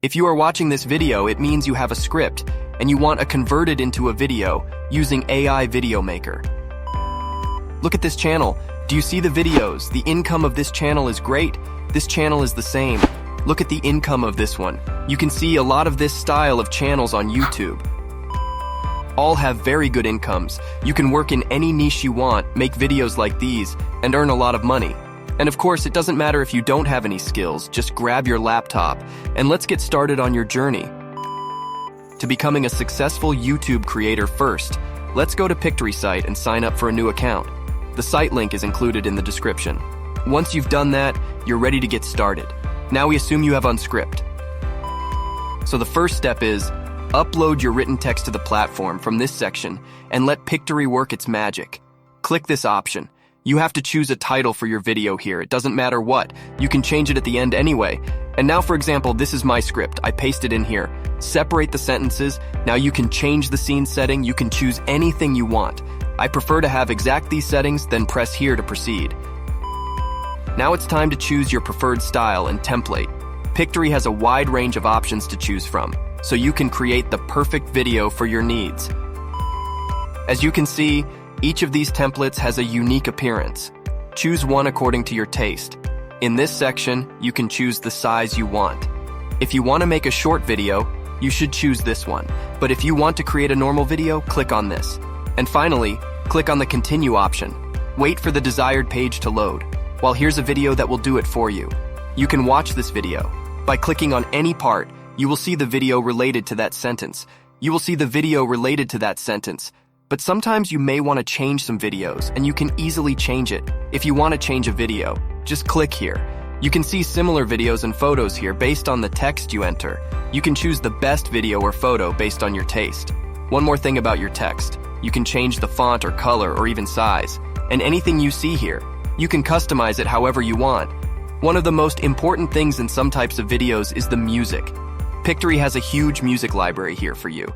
If you are watching this video, it means you have a script and you want to convert it into a video using AI Video Maker. Look at this channel. Do you see the videos? The income of this channel is great. This channel is the same. Look at the income of this one. You can see a lot of this style of channels on YouTube. All have very good incomes. You can work in any niche you want, make videos like these, and earn a lot of money. And of course, it doesn't matter if you don't have any skills, just grab your laptop and let's get started on your journey to becoming a successful YouTube creator. First, let's go to Pictory site and sign up for a new account. The site link is included in the description. Once you've done that, you're ready to get started. Now we assume you have Unscript. So the first step is upload your written text to the platform from this section and let Pictory work its magic. Click this option. You have to choose a title for your video here. It doesn't matter what. You can change it at the end anyway. And now, for example, this is my script. I paste it in here. Separate the sentences. Now you can change the scene setting. You can choose anything you want. I prefer to have exact these settings, then press here to proceed. Now it's time to choose your preferred style and template. Pictory has a wide range of options to choose from, so you can create the perfect video for your needs. As you can see, each of these templates has a unique appearance. Choose one according to your taste. In this section, you can choose the size you want. If you want to make a short video, you should choose this one. But if you want to create a normal video, click on this. And finally, click on the Continue option. Wait for the desired page to load. Well, here's a video that will do it for you. You can watch this video. By clicking on any part, you will see the video related to that sentence. You will see the video related to that sentence. But sometimes you may want to change some videos, and you can easily change it. If you want to change a video, just click here. You can see similar videos and photos here based on the text you enter. You can choose the best video or photo based on your taste. One more thing about your text. You can change the font or color or even size. And anything you see here, you can customize it however you want. One of the most important things in some types of videos is the music. Pictory has a huge music library here for you.